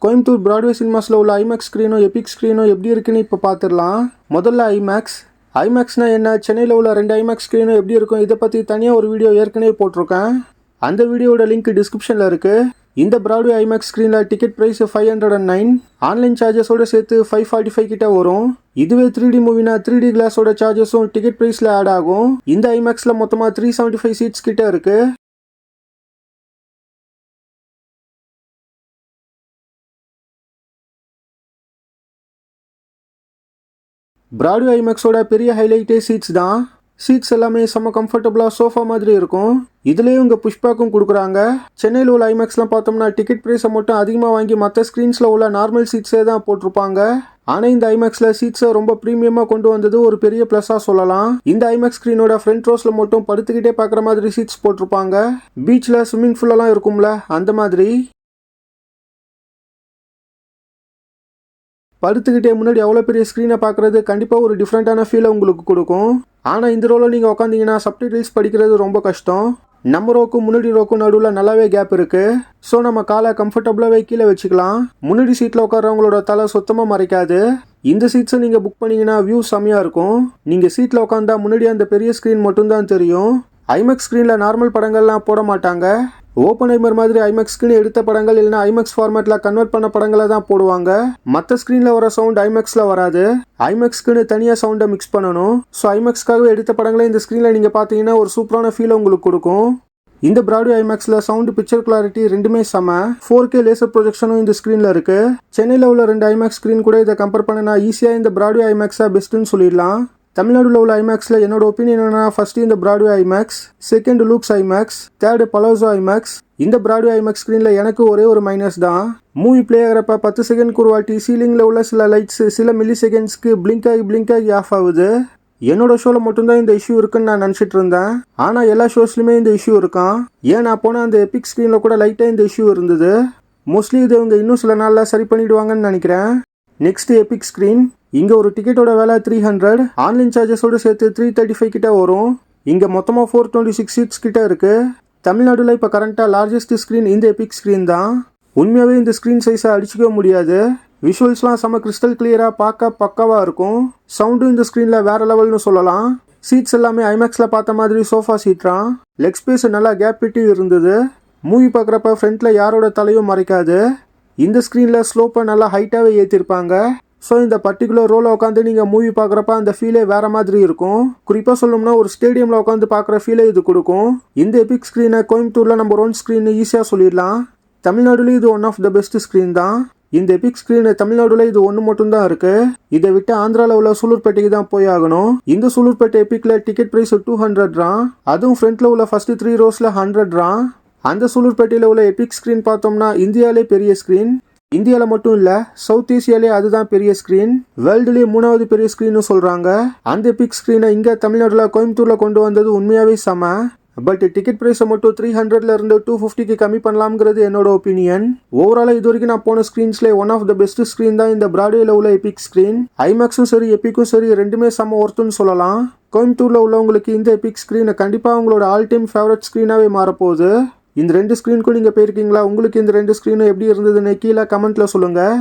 Coimbatore Broadway சினிமாஸில் உள்ள IMAX ஸ்க்ரீனும் Epic ஸ்க்ரீனும் எப்படி இருக்குன்னு இப்போ பார்த்துடலாம். முதல்ல ஐமேக்ஸ்னால் என்ன, சென்னையில் உள்ள 2 ஐமேக்ஸ் ஸ்க்ரீனும் எப்படி இருக்கும், இதை பற்றி தனியாக ஒரு வீடியோ ஏற்கனவே போட்டிருக்கேன். அந்த வீடியோட லிங்க் டிஸ்கிரிப்ஷனில் இருக்குது. இந்த பிராட்வே ஐமேக்ஸ் ஸ்க்ரீனில் டிக்கெட் ப்ரைஸ் 509, ஆன்லைன் சார்ஜஸோடு சேர்த்து 545 கிட்ட வரும். இதுவே 3D மூவினா 3D கிளாஸோட சார்ஜஸும் டிக்கெட் ப்ரைஸில் ஆட் ஆகும். இந்த ஐமேக்ஸில் மொத்தமாக 375 சீட்ஸ் கிட்ட இருக்குது. பிராட்வே ஐமேக்ஸோட பெரிய ஹைலைட்டே சீட்ஸ் தான். சீட்ஸ் எல்லாமே செம்ம கம்ஃபர்டபுளாக சோஃபா மாதிரி இருக்கும். இதுலேயும் இங்கே புஷ்பேக்கும் கொடுக்குறாங்க. சென்னையில் உள்ள ஐமேக்ஸ்லாம் பார்த்தோம்னா டிக்கெட் ப்ரைஸை மட்டும் அதிகமாக வாங்கி மற்ற ஸ்க்ரீன்ஸில் உள்ள நார்மல் சீட்ஸே தான் போட்டிருப்பாங்க. ஆனால் இந்த ஐமேக்ஸில் சீட்ஸை ரொம்ப ப்ரீமியமாக கொண்டு வந்தது ஒரு பெரிய ப்ளஸ்ஸாக சொல்லலாம். இந்த ஐமேக்ஸ் ஸ்க்ரீனோட ஃப்ரண்ட் ரோஸில் மட்டும் படுத்துக்கிட்டே பார்க்குற மாதிரி சீட்ஸ் போட்டிருப்பாங்க. பீச்சில் ஸ்விம்மிங் பூலெல்லாம் இருக்கும்ல, அந்த மாதிரி. படுத்துக்கிட்டே முன்னாடி அவ்வளோ பெரிய ஸ்க்ரீனை பார்க்குறது கண்டிப்பாக ஒரு டிஃப்ரெண்ட்டான ஃபீலை உங்களுக்கு கொடுக்கும். ஆனால் இந்த ரோவில் நீங்கள் உட்காந்திங்கன்னா சப்டைட்டில்ஸ் படிக்கிறது ரொம்ப கஷ்டம். நம்ம ரோக்கும் முன்னாடி ரோக்கும் நடுவில் நல்லாவே கேப் இருக்குது. ஸோ நம்ம காலை கம்ஃபர்டபுளாகவே கீழே வச்சுக்கலாம். முன்னாடி சீட்டில் உட்காரவங்களோட தலை சுத்தமாக மறைக்காது. இந்த சீட்ஸை நீங்கள் புக் பண்ணிங்கன்னா வியூ செம்மையாக இருக்கும். நீங்கள் சீட்டில் உட்காந்தா முன்னாடி அந்த பெரிய ஸ்க்ரீன் மட்டும்தான் தெரியும். ஐமேக்ஸ் ஸ்க்ரீனில் நார்மல் படங்கள்லாம் போட மாட்டாங்க. ஓப்பன்ஹைமர் மாதிரி ஐமேக்ஸ்க்குன்னு எடுத்த படங்கள் இல்லைனா ஐமேக்ஸ் ஃபார்மேட்டில் கன்வெர்ட் பண்ண படங்களை தான் போடுவாங்க. மற்ற ஸ்க்ரீனில் வர சவுண்ட் ஐமேக்ஸில் வராது. ஐமேக்ஸ்க்குன்னு தனியாக சவுண்டை மிக்ஸ் பண்ணணும். ஸோ ஐமேக்ஸ்க்காகவே எடுத்த படங்களை இந்த ஸ்க்ரீனில் நீங்கள் பார்த்தீங்கன்னா ஒரு சூப்பரான ஃபீலை உங்களுக்கு கொடுக்கும். இந்த பிராட்வே ஐமேக்ஸில் சவுண்டு பிக்சர் கிளாரிட்டி ரெண்டுமே செம. 4K லேசர் ப்ரொஜெக்ஷனும் இந்த ஸ்க்ரீனில் இருக்குது. சென்னையில் உள்ள 2 ஐமேக்ஸ் ஸ்க்ரீன் கூட இதை கம்பேர் பண்ணினா ஈஸியாக இந்த பிராட்வே ஐமேக்ஸாக பெஸ்ட்டுன்னு சொல்லிடலாம். தமிழ்நாடுல உள்ள ஐமேக்ஸில் என்னோட ஒப்பீனியன் என்னன்னா, ஃபர்ஸ்ட் இந்த Broadway IMAX, second Luke's IMAX, third palazzo IMAX. இந்த பிராட்வே ஐமேக்ஸ் ஸ்க்ரீனில் எனக்கு ஒரே ஒரு மைனஸ் தான். மூவி பிளே ஆகிறப்ப 10 செகண்ட் ஒரு வாட்டி சீலிங்கில் உள்ள சில லைட்ஸ் சில மில்லி செகண்ட்ஸ்க்கு பிளிங்க் ஆகி ஆஃப் ஆகுது. என்னோட ஷோவில் மட்டும்தான் இந்த இஷ்யூ இருக்குன்னு நான் நினச்சிட்டு இருந்தேன். ஆனால் எல்லா ஷோஸ்லையுமே இந்த இஷ்யூ இருக்கான். ஏன் நான் போனால் அந்த எபிக் ஸ்க்ரீனில் கூட லைட்டாக இந்த இஷ்யூ இருந்தது. மோஸ்ட்லி இது இவங்க இன்னும் சில நாளில் சரி பண்ணிவிடுவாங்கன்னு நினைக்கிறேன். Next Epic screen. இங்கே ஒரு டிக்கெட்டோட விலை 300, ஆன்லைன் சார்ஜஸோடு சேர்த்து 335 கிட்ட வரும். இங்கே மொத்தமாக 426 சீட்ஸ் கிட்ட இருக்குது. தமிழ்நாடுல இப்போ கரண்ட்டாக லார்ஜஸ்ட் ஸ்க்ரீன் இந்த எபிக் ஸ்க்ரீன் தான். உண்மையாகவே இந்த ஸ்க்ரீன் சைஸை அடிச்சிக்க முடியாது. விஷுவல்ஸ்லாம் செம்ம கிறிஸ்டல் கிளியராக பார்க்க பக்காவாக இருக்கும். சவுண்டும் இந்த ஸ்க்ரீனில் வேறு லெவல்னு சொல்லலாம். சீட்ஸ் எல்லாமே ஐமேக்ஸில் பார்த்த மாதிரி சோஃபா சீட்ரான். லெக் ஸ்பேஸ் நல்லா கேப் விட்டு இருந்தது. மூவி பார்க்குறப்ப ஃப்ரண்ட்டில் யாரோட தலையும் மறைக்காது. இந்த ஸ்க்ரீனில் ஸ்லோப்பை நல்லா ஹைட்டாகவே ஏற்றிருப்பாங்க. ஸோ இந்த பர்டிகுலர் ரோவில் உட்காந்து நீங்கள் மூவி பார்க்குறப்ப அந்த ஃபீலே வேறு மாதிரி இருக்கும். குறிப்பாக சொல்லணும்னா ஒரு ஸ்டேடியமில் உட்காந்து பார்க்குற ஃபீலே இது கொடுக்கும். இந்த எபிக் ஸ்க்ரீனை கோயம்புத்தூரில் நம்ம ஓன் ஸ்க்ரீன் ஈஸியாக சொல்லிடலாம். தமிழ்நாடுலேயும் இது one of the best screen தான். இந்த எபிக் ஸ்க்ரீன் தமிழ்நாடுல இது ஒன்று மட்டும்தான் இருக்குது. இதை விட்டு ஆந்திராவில் உள்ள சூலூர்பேட்டைக்கு தான் போய் ஆகணும். இந்த சூலூர்பேட்டை எபிக்கில் டிக்கெட் ப்ரைஸ் 200 அதுவும் ஃப்ரண்ட்டில் உள்ள ஃபர்ஸ்ட் 3 ரோஸில் 100. அந்த சூலூர்பேட்டையில் உள்ள எபிக் ஸ்க்ரீன் பார்த்தோம்னா இந்தியாவிலே பெரிய ஸ்க்ரீன். இந்தியாவில் மட்டும் இல்லை, சவுத் ஏசியாலே அதுதான் பெரிய ஸ்க்ரீன். வேர்ல்டுலேயே 3வது பெரிய ஸ்க்ரீன்னு சொல்கிறாங்க. அந்த எபிக் ஸ்க்ரீனை இங்கே தமிழ்நாட்டில் கோயம்புத்தூரில் கொண்டு வந்தது உண்மையாகவே செம. பட் டிக்கெட் ப்ரைஸை மட்டும் 300லேருந்து 250க்கு கம்மி பண்ணலாம்ங்கிறது என்னோட ஒப்பீனியன். ஓவராலாக இது வரைக்கும் நான் போன ஸ்க்ரீன்ஸ்லேயே one of the best screen தான் இந்த பிராட்வேல உள்ள எபிக் ஸ்க்ரீன். ஐமேக்ஸும் சரி எபிக்கும் சரி ரெண்டுமே செம்ம ஒர்த்துன்னு சொல்லலாம். கோயம்புத்தூரில் உள்ளவங்களுக்கு இந்த எபிக் ஸ்க்ரீனை கண்டிப்பாக அவங்களோட ஆல் டைம் ஃபேவரட் ஸ்க்ரீனாகவே மாறப்போகுது. இந்த 2 ஸ்க்ரீனுக்கும் நீங்கள் போயிருக்கீங்களா? உங்களுக்கு இந்த 2 ஸ்க்ரீனும் எப்படி இருந்ததுன்னு கீழே கமெண்ட்டில் சொல்லுங்கள்.